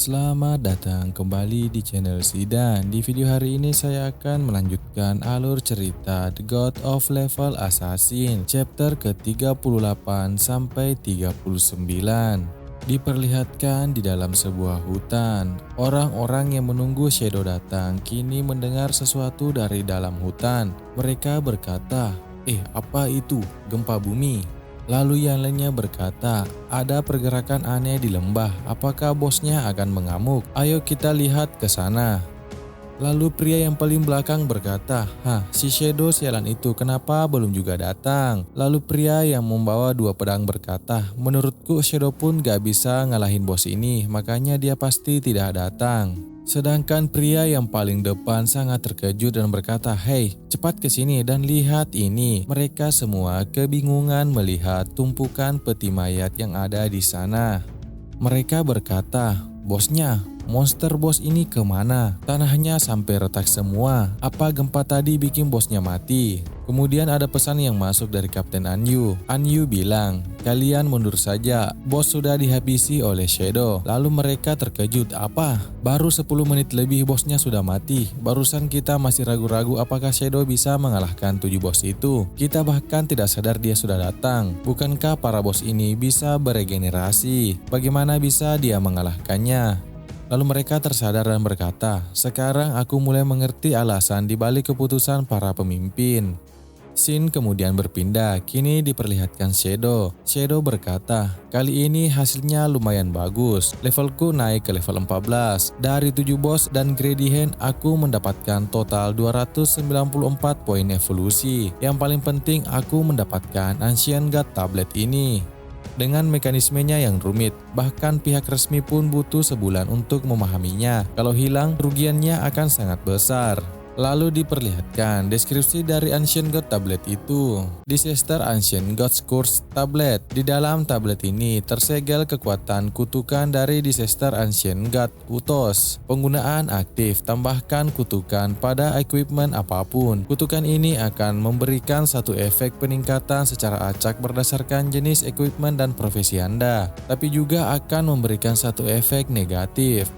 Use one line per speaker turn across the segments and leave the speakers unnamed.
Selamat datang kembali di channel Zidan. Di video hari ini saya akan melanjutkan alur cerita The God of Level Assassin chapter ke-38 sampai 39. Diperlihatkan di dalam sebuah hutan. Orang-orang yang menunggu Shadow datang kini mendengar sesuatu dari dalam hutan. Mereka berkata, apa itu? Gempa bumi?" Lalu yang lainnya berkata, "Ada pergerakan aneh di lembah, apakah bosnya akan mengamuk? Ayo kita lihat ke sana." Lalu pria yang paling belakang berkata, si Shadow sialan itu kenapa belum juga datang?" Lalu pria yang membawa dua pedang berkata, "Menurutku Shadow pun gak bisa ngalahin bos ini, makanya dia pasti tidak datang." Sedangkan pria yang paling depan sangat terkejut dan berkata, "Hei, cepat ke sini dan lihat ini." Mereka semua kebingungan melihat tumpukan peti mayat yang ada di sana. Mereka berkata, "Bosnya, monster bos ini kemana? Tanahnya sampai retak semua. Apa gempa tadi bikin bosnya mati?" Kemudian ada pesan yang masuk dari Kapten Anyu. Anyu bilang, "Kalian mundur saja, bos sudah dihabisi oleh Shadow." Lalu mereka terkejut, "Apa? Baru 10 menit lebih bosnya sudah mati. Barusan kita masih ragu-ragu apakah Shadow bisa mengalahkan 7 bos itu. Kita bahkan tidak sadar dia sudah datang. Bukankah para bos ini bisa beregenerasi? Bagaimana bisa dia mengalahkannya?" Lalu mereka tersadar dan berkata, "Sekarang aku mulai mengerti alasan dibalik keputusan para pemimpin." Scene kemudian berpindah, kini diperlihatkan Shadow. Shadow berkata, "Kali ini hasilnya lumayan bagus. Levelku naik ke level 14. Dari 7 bos dan Gradient aku mendapatkan total 294 poin evolusi. Yang paling penting aku mendapatkan Ancient God Tablet ini. Dengan mekanismenya yang rumit, bahkan pihak resmi pun butuh sebulan untuk memahaminya. Kalau hilang, kerugiannya akan sangat besar." Lalu diperlihatkan deskripsi dari Ancient God Tablet itu. Disaster Ancient God's Curse Tablet. Di dalam tablet ini tersegel kekuatan kutukan dari Disaster Ancient God Utos. Penggunaan aktif, tambahkan kutukan pada equipment apapun. Kutukan ini akan memberikan satu efek peningkatan secara acak berdasarkan jenis equipment dan profesi Anda, tapi juga akan memberikan satu efek negatif.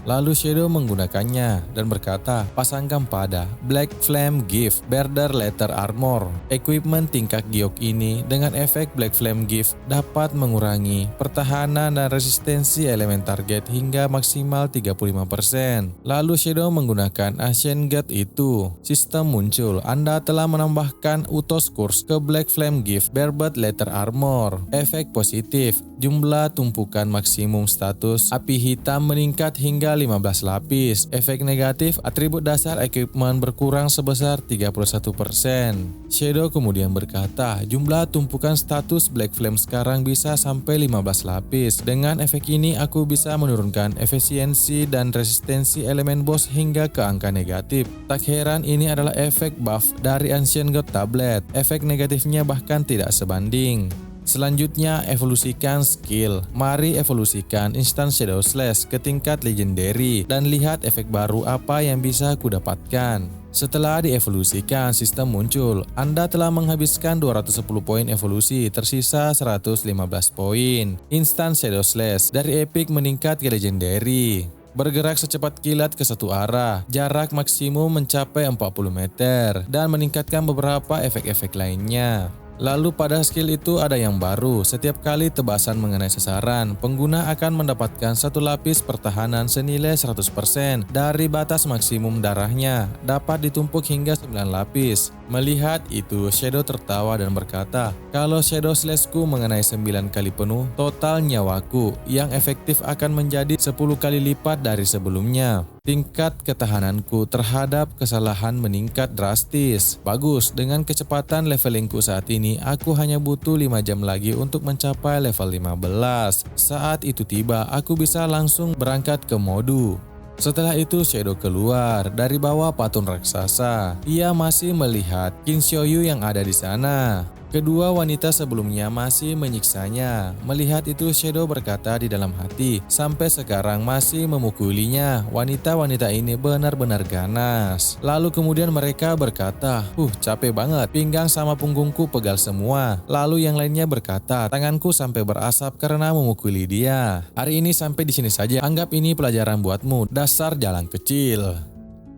Lalu Shadow menggunakannya dan berkata, "Pasangkan pada Black Flame Gift Bearer Letter Armor." Equipment tingkat giok ini dengan efek Black Flame Gift dapat mengurangi pertahanan dan resistensi elemen target hingga maksimal 35%. Lalu Shadow menggunakan Ancient God itu. Sistem muncul, Anda telah menambahkan Utos Curse ke Black Flame Gift Bearer Letter Armor. Efek positif, jumlah tumpukan maksimum status api hitam meningkat hingga 15 lapis. Efek negatif, atribut dasar equipment berkurang sebesar 31%. Shadow kemudian berkata, "Jumlah tumpukan status Black Flame sekarang bisa sampai 15 lapis. Dengan efek ini aku bisa menurunkan efisiensi dan resistensi elemen boss hingga ke angka negatif. Tak heran ini adalah efek buff dari Ancient God Tablet. Efek negatifnya bahkan tidak sebanding." Selanjutnya, evolusikan skill. Mari evolusikan Instant Shadow Slash ke tingkat legendary dan lihat efek baru apa yang bisa aku dapatkan. Setelah dievolusikan, sistem muncul. Anda telah menghabiskan 210 poin evolusi, tersisa 115 poin. Instant Shadow Slash dari epic meningkat ke legendary. Bergerak secepat kilat ke satu arah, jarak maksimum mencapai 40 meter, dan meningkatkan beberapa efek-efek lainnya. Lalu pada skill itu ada yang baru, setiap kali tebasan mengenai sasaran, pengguna akan mendapatkan satu lapis pertahanan senilai 100% dari batas maksimum darahnya, dapat ditumpuk hingga 9 lapis. Melihat itu, Shadow tertawa dan berkata, "Kalau Shadow Slashku mengenai 9 kali penuh, total nyawaku yang efektif akan menjadi 10 kali lipat dari sebelumnya. Tingkat ketahananku terhadap kesalahan meningkat drastis. Bagus, dengan kecepatan levelingku saat ini, aku hanya butuh 5 jam lagi untuk mencapai level 15. Saat itu tiba, aku bisa langsung berangkat ke Modu." Setelah itu Shadow keluar dari bawah patung raksasa. Ia masih melihat Kin Xiaoyu yang ada di sana. Kedua wanita sebelumnya masih menyiksanya. Melihat itu Shadow berkata di dalam hati, sampai sekarang masih memukulinya. Wanita-wanita ini benar-benar ganas. Lalu kemudian mereka berkata, capek banget, pinggang sama punggungku pegal semua. Lalu yang lainnya berkata, tanganku sampai berasap karena memukuli dia. Hari ini sampai di sini saja, anggap ini pelajaran buatmu, dasar jalan kecil.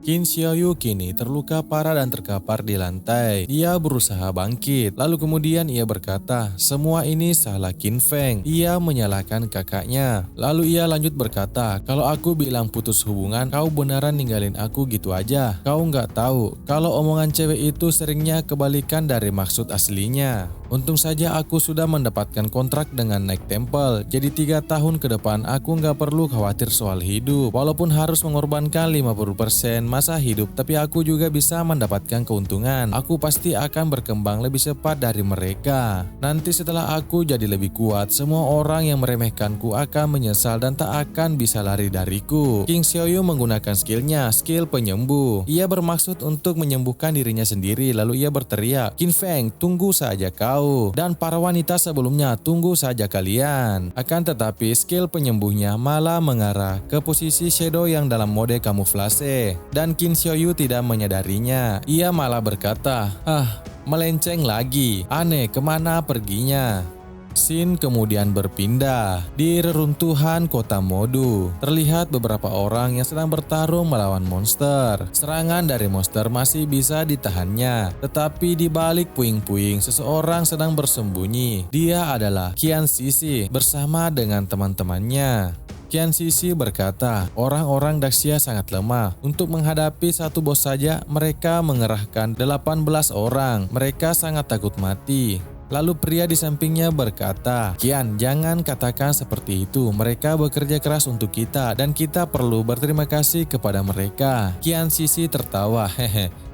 Kim Seo-yu kini terluka parah dan terkapar di lantai. Ia berusaha bangkit. Lalu kemudian ia berkata, semua ini salah Kim Feng. Ia menyalahkan kakaknya. Lalu ia lanjut berkata, kalau aku bilang putus hubungan, kau beneran ninggalin aku gitu aja. Kau nggak tahu kalau omongan cewek itu seringnya kebalikan dari maksud aslinya. Untung saja aku sudah mendapatkan kontrak dengan Night Temple. Jadi 3 tahun ke depan aku nggak perlu khawatir soal hidup. Walaupun harus mengorbankan 50% masa hidup, tapi aku juga bisa mendapatkan keuntungan. Aku pasti akan berkembang lebih cepat dari mereka. Nanti setelah aku jadi lebih kuat, semua orang yang meremehkanku akan menyesal dan tak akan bisa lari dariku. Kim Seo-yu menggunakan skillnya, skill penyembuh. Ia bermaksud untuk menyembuhkan dirinya sendiri, lalu ia berteriak, Kim Feng, tunggu saja kau. Dan para wanita sebelumnya, tunggu saja kalian. Akan tetapi skill penyembuhnya malah mengarah ke posisi Shadow yang dalam mode kamuflase. Dan Kim Seo-yu tidak menyadarinya. Ia malah berkata, melenceng lagi. Aneh, kemana perginya? Scene kemudian berpindah di reruntuhan kota Modu. Terlihat beberapa orang yang sedang bertarung melawan monster. Serangan dari monster masih bisa ditahannya, tetapi di balik puing-puing seseorang sedang bersembunyi. Dia adalah Qian Sisi bersama dengan teman-temannya. Qian Sisi berkata, orang-orang Daxia sangat lemah. Untuk menghadapi satu bos saja, mereka mengerahkan 18 orang. Mereka sangat takut mati. Lalu pria di sampingnya berkata, Qian, jangan katakan seperti itu. Mereka bekerja keras untuk kita dan kita perlu berterima kasih kepada mereka. Qian Sisi tertawa,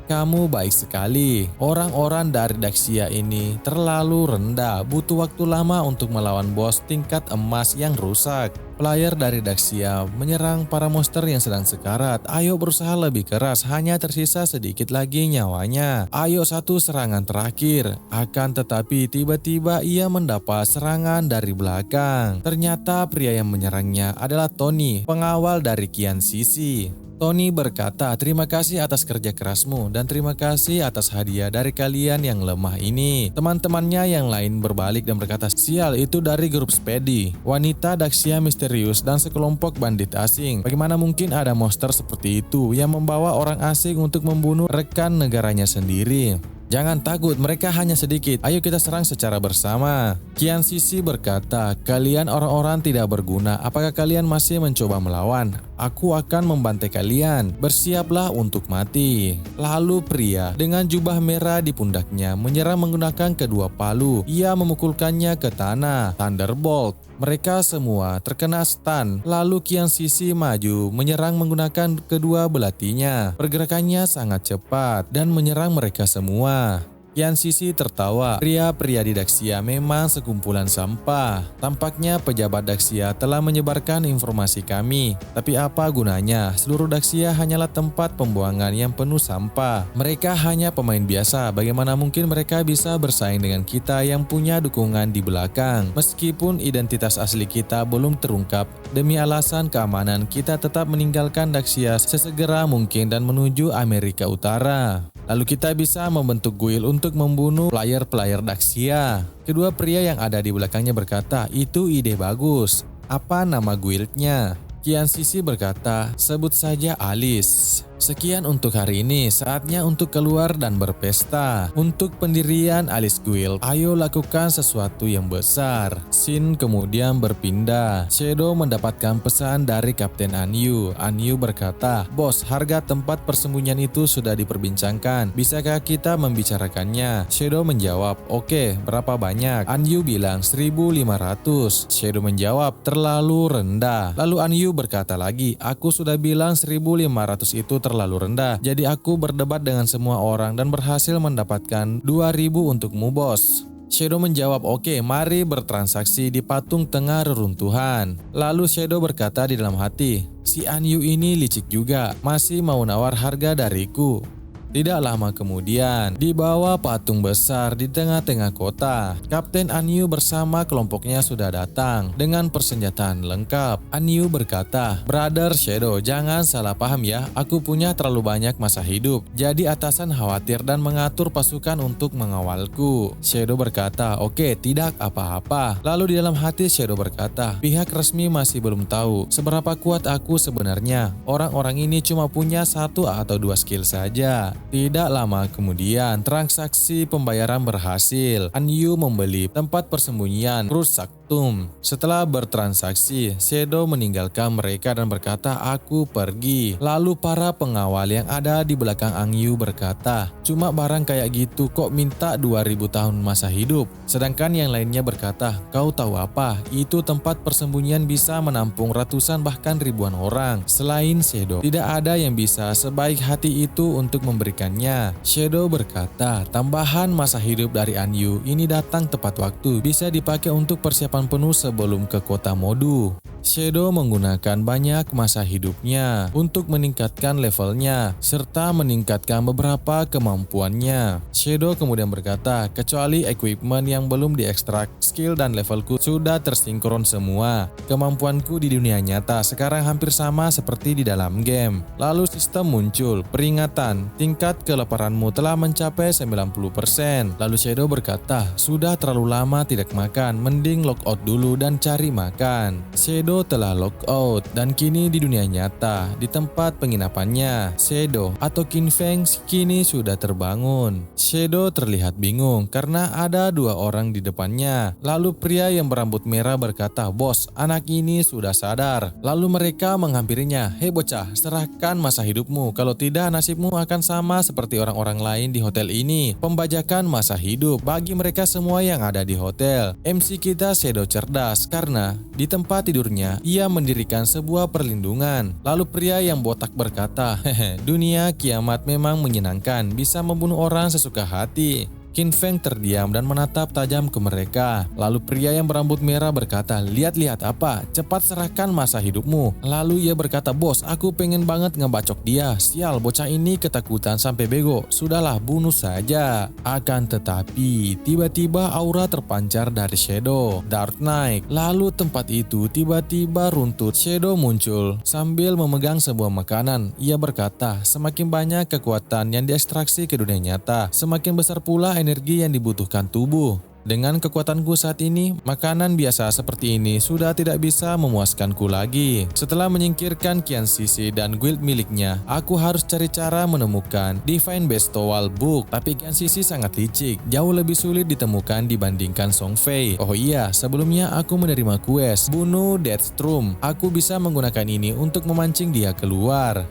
kamu baik sekali. Orang-orang dari Daxia ini terlalu rendah, butuh waktu lama untuk melawan bos tingkat emas yang rusak. Player dari Daxia menyerang para monster yang sedang sekarat. Ayo berusaha lebih keras, hanya tersisa sedikit lagi nyawanya. Ayo satu serangan terakhir. Akan tetapi tiba-tiba ia mendapat serangan dari belakang. Ternyata pria yang menyerangnya adalah Tony, pengawal dari Qian Sisi. Tony berkata, terima kasih atas kerja kerasmu dan terima kasih atas hadiah dari kalian yang lemah ini. Teman-temannya yang lain berbalik dan berkata, sial, itu dari grup Spedi, wanita Daxia misterius dan sekelompok bandit asing. Bagaimana mungkin ada monster seperti itu yang membawa orang asing untuk membunuh rekan negaranya sendiri? Jangan takut, mereka hanya sedikit. Ayo kita serang secara bersama. Qian Sisi berkata, kalian orang-orang tidak berguna. Apakah kalian masih mencoba melawan? Aku akan membantai kalian. Bersiaplah untuk mati. Lalu pria dengan jubah merah di pundaknya menyerang menggunakan kedua palu. Ia memukulkannya ke tanah. Thunderbolt. Mereka semua terkena stun. Lalu Qian Sisi maju menyerang menggunakan kedua belatinya. Pergerakannya sangat cepat dan menyerang mereka semua. Qian Sisi tertawa. Pria-pria di Daxia memang sekumpulan sampah. Tampaknya pejabat Daxia telah menyebarkan informasi kami. Tapi apa gunanya? Seluruh Daxia hanyalah tempat pembuangan yang penuh sampah. Mereka hanya pemain biasa. Bagaimana mungkin mereka bisa bersaing dengan kita yang punya dukungan di belakang? Meskipun identitas asli kita belum terungkap, demi alasan keamanan kita tetap meninggalkan Daxia sesegera mungkin dan menuju Amerika Utara. Lalu kita bisa membentuk guild untuk membunuh player-player Daxia. Kedua pria yang ada di belakangnya berkata, itu ide bagus. Apa nama guildnya? Qian Sisi berkata, sebut saja Alice. Sekian untuk hari ini, saatnya untuk keluar dan berpesta. Untuk pendirian Alice Guild, ayo lakukan sesuatu yang besar. Scene kemudian berpindah. Shadow mendapatkan pesan dari Kapten Anyu. Anyu berkata, bos, harga tempat persembunyian itu sudah diperbincangkan. Bisakah kita membicarakannya? Shadow menjawab, oke, berapa banyak? Anyu bilang 1.500. Shadow menjawab, terlalu rendah. Lalu Anyu berkata lagi, aku sudah bilang 1.500 itu terlalu rendah. Jadi aku berdebat dengan semua orang dan berhasil mendapatkan 2.000 untukmu, bos. Shadow menjawab, oke, mari bertransaksi di patung tengah reruntuhan. Lalu Shadow berkata di dalam hati, si Anyu ini licik juga, masih mau nawar harga dariku. Tidak lama kemudian, di bawah patung besar di tengah-tengah kota, Kapten Anyu bersama kelompoknya sudah datang dengan persenjataan lengkap. Anyu berkata, "Brother Shadow, jangan salah paham ya, aku punya terlalu banyak masa hidup. Jadi atasan khawatir dan mengatur pasukan untuk mengawalku." Shadow berkata, "Oke, tidak apa-apa." Lalu di dalam hati Shadow berkata, "Pihak resmi masih belum tahu seberapa kuat aku sebenarnya. Orang-orang ini cuma punya 1 atau 2 skill saja." Tidak lama kemudian, transaksi pembayaran berhasil. Anyu membeli tempat persembunyian Rus Saktum. Setelah bertransaksi, Shadow meninggalkan mereka dan berkata, "Aku pergi." Lalu para pengawal yang ada di belakang Anyu berkata, "Cuma barang kayak gitu kok minta 2000 tahun masa hidup?" Sedangkan yang lainnya berkata, "Kau tahu apa? Itu tempat persembunyian bisa menampung ratusan bahkan ribuan orang. Selain Shadow, tidak ada yang bisa sebaik hati itu untuk memberikannya." Shadow berkata, "Tambahan masa hidup dari Anyu ini datang tepat waktu, bisa dipakai untuk persiapan penuh sebelum ke kota Modu." Shadow menggunakan banyak masa hidupnya untuk meningkatkan levelnya serta meningkatkan beberapa kemampuannya. Shadow kemudian berkata, "Kecuali equipment yang belum diekstrak, skill dan levelku sudah tersinkron semua. Kemampuanku di dunia nyata sekarang hampir sama seperti di dalam game." Lalu sistem muncul, peringatan, tingkat kelaparanmu telah mencapai 90%. Lalu Shadow berkata, "Sudah terlalu lama tidak makan, mending lockout dulu dan cari makan." Shadow telah lockout dan kini di dunia nyata, di tempat penginapannya, Shadow atau Qin Feng kini sudah terbangun. Shadow terlihat bingung karena ada 2 orang di depannya. Lalu pria yang berambut merah berkata, "Bos, anak ini sudah sadar." Lalu mereka menghampirinya, "Hei bocah, serahkan masa hidupmu, kalau tidak nasibmu akan sama seperti orang-orang lain di hotel ini." Pembajakan masa hidup bagi mereka semua yang ada di hotel. MC kita Shadow cerdas karena di tempat tidurnya ia mendirikan sebuah perlindungan. Lalu pria yang botak berkata, "Hehe, dunia kiamat memang menyenangkan, bisa membunuh orang sesuka hati." Qin Feng terdiam dan menatap tajam ke mereka. Lalu pria yang berambut merah berkata, "Lihat-lihat apa? Cepat serahkan masa hidupmu." Lalu ia berkata, "Bos, aku pengen banget ngebacok dia. Sial, bocah ini ketakutan sampai bego. Sudahlah, bunuh saja." Akan tetapi, tiba-tiba aura terpancar dari Shadow, Dark Knight. Lalu tempat itu tiba-tiba runtuh. Shadow muncul sambil memegang sebuah makanan. Ia berkata, "Semakin banyak kekuatan yang diekstraksi ke dunia nyata, semakin besar pula energi yang dibutuhkan tubuh. Dengan kekuatanku saat ini, makanan biasa seperti ini sudah tidak bisa memuaskanku lagi. Setelah menyingkirkan Qian Sisi dan guild miliknya, aku harus cari cara menemukan Divine Bestowal Book. Tapi Qian Sisi sangat licik, jauh lebih sulit ditemukan dibandingkan Song Fei. Oh iya, sebelumnya aku menerima quest, bunuh Deathstrom. Aku bisa menggunakan ini untuk memancing dia keluar.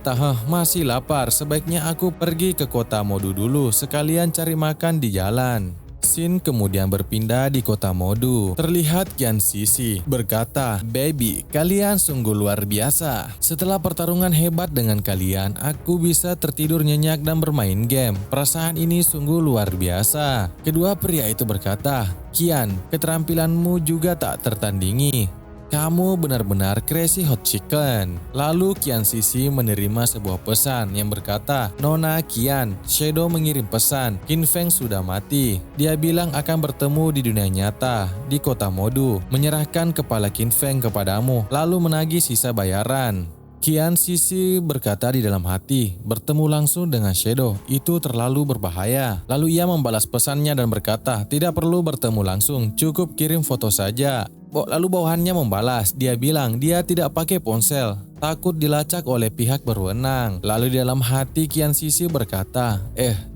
Masih lapar, sebaiknya aku pergi ke kota Modu dulu, sekalian cari makan di jalan." Scene kemudian berpindah di kota Modu. Terlihat Qian Sisi berkata, "Baby, kalian sungguh luar biasa. Setelah pertarungan hebat dengan kalian, aku bisa tertidur nyenyak dan bermain game. Perasaan ini sungguh luar biasa." Kedua pria itu berkata, "Qian, keterampilanmu juga tak tertandingi. Kamu benar-benar crazy hot chicken." Lalu Qian Sisi menerima sebuah pesan yang berkata, "Nona Qian, Shadow mengirim pesan. Qin Feng sudah mati. Dia bilang akan bertemu di dunia nyata, di kota Modu, menyerahkan kepala Qin Feng kepadamu, lalu menagih sisa bayaran." Qian Sisi berkata di dalam hati, bertemu langsung dengan Shadow itu terlalu berbahaya. Lalu ia membalas pesannya dan berkata, "Tidak perlu bertemu langsung, cukup kirim foto saja." Lalu bawahannya membalas, dia bilang dia tidak pakai ponsel, takut dilacak oleh pihak berwenang. Lalu di dalam hati Qian Sisi berkata,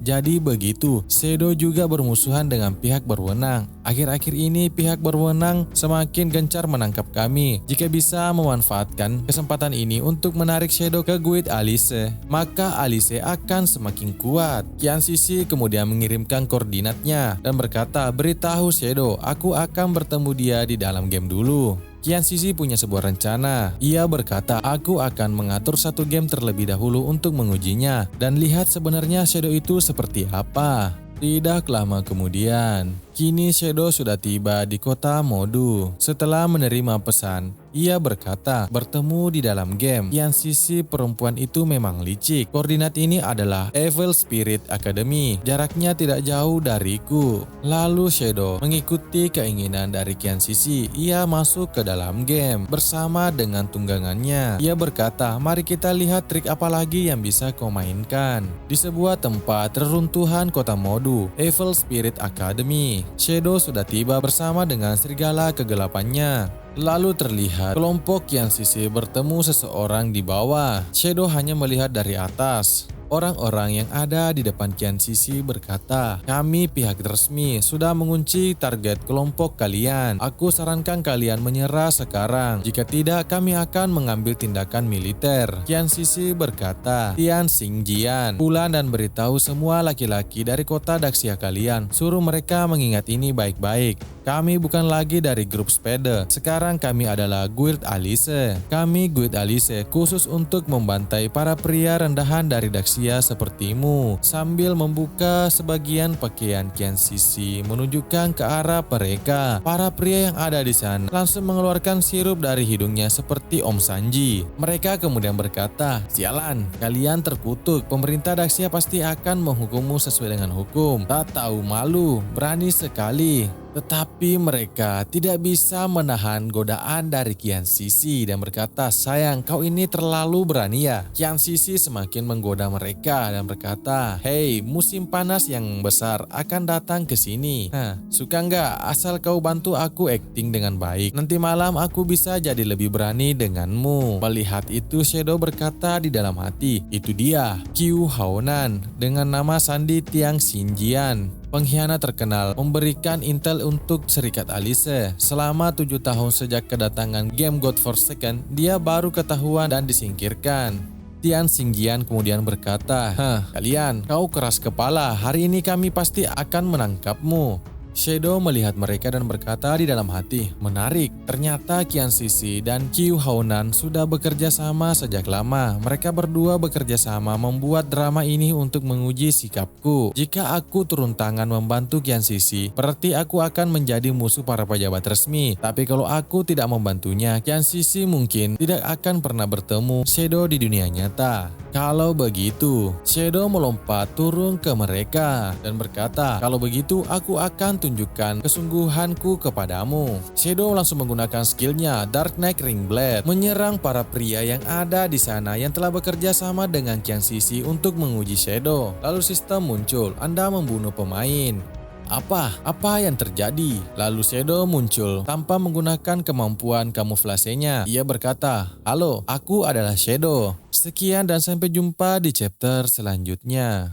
jadi begitu, Shadow juga bermusuhan dengan pihak berwenang. Akhir-akhir ini pihak berwenang semakin gencar menangkap kami. Jika bisa memanfaatkan kesempatan ini untuk menarik Shadow ke guild Alice, maka Alice akan semakin kuat. Qian Sisi kemudian mengirimkan koordinatnya dan berkata, "Beritahu Shadow, aku akan bertemu dia di dalam game dulu." Qian Sisi punya sebuah rencana. Ia berkata, "Aku akan mengatur satu game terlebih dahulu untuk mengujinya dan lihat sebenarnya Shadow itu seperti apa." Tidak lama kemudian, kini Shadow sudah tiba di kota Modu. Setelah menerima pesan, Ia berkata, bertemu di dalam game. Kian Sisi perempuan itu memang licik. Koordinat ini adalah Evil Spirit Academy. Jaraknya tidak jauh dariku. Lalu Shadow mengikuti keinginan dari Kian Sisi. Ia masuk ke dalam game bersama dengan tunggangannya. Ia berkata, mari kita lihat trik apa lagi yang bisa kau mainkan. Di sebuah tempat reruntuhan kota Modu, Evil Spirit Academy, Shadow sudah tiba bersama dengan serigala kegelapannya. Lalu terlihat kelompok Kian Sisi bertemu seseorang di bawah. Shadow hanya melihat dari atas. Orang-orang yang ada di depan Kian Sisi berkata, kami pihak resmi sudah mengunci target kelompok kalian. Aku sarankan kalian menyerah sekarang. Jika tidak, kami akan mengambil tindakan militer. Kian Sisi berkata, Tian Xingjian, pulang dan beritahu semua laki-laki dari kota Daxia kalian. Suruh mereka mengingat ini baik-baik. Kami bukan lagi dari grup sepeda. Sekarang kami adalah Guild Alice. Kami Guild Alice khusus untuk membantai para pria rendahan dari Daxia sepertimu. Sambil membuka sebagian pakaian Kian Sisi menunjukkan ke arah mereka. Para pria yang ada di sana langsung mengeluarkan sirup dari hidungnya seperti Om Sanji. Mereka kemudian berkata, sialan, kalian terkutuk. Pemerintah Daxia pasti akan menghukummu sesuai dengan hukum. Tak tahu malu, berani sekali. Tetapi mereka tidak bisa menahan godaan dari Kian Sisi dan berkata, sayang, kau ini terlalu berani ya. Kian Sisi semakin menggoda mereka dan berkata, hei, musim panas yang besar akan datang ke sini. Suka nggak asal kau bantu aku acting dengan baik? Nanti malam aku bisa jadi lebih berani denganmu. Melihat itu, Shadow berkata di dalam hati, itu dia, Qiu Haonan dengan nama Sandi Tiang Xinjian. Pengkhianat terkenal memberikan intel untuk Serikat Alice. Selama 7 tahun sejak kedatangan game God Forsaken, dia baru ketahuan dan disingkirkan. Tian Xingjian kemudian berkata, kalian, kau keras kepala, hari ini kami pasti akan menangkapmu. Shadow melihat mereka dan berkata di dalam hati, menarik, ternyata Kian Sisi dan Qiu Haonan sudah bekerja sama sejak lama. Mereka berdua bekerja sama membuat drama ini untuk menguji sikapku. Jika aku turun tangan membantu Kian Sisi, berarti aku akan menjadi musuh para pejabat resmi. Tapi kalau aku tidak membantunya, Kian Sisi mungkin tidak akan pernah bertemu Shadow di dunia nyata. Kalau begitu, Shadow melompat turun ke mereka dan berkata, kalau begitu aku akan tunjukkan kesungguhanku kepadamu. Shadow langsung menggunakan skillnya Dark Knight Ring Blade menyerang para pria yang ada di sana yang telah bekerja sama dengan Kian Sisi untuk menguji Shadow. Lalu sistem muncul, Anda membunuh pemain. Apa yang terjadi? Lalu Shadow muncul tanpa menggunakan kemampuan kamuflasenya. Ia berkata, halo, aku adalah Shadow. Sekian dan sampai jumpa di chapter selanjutnya.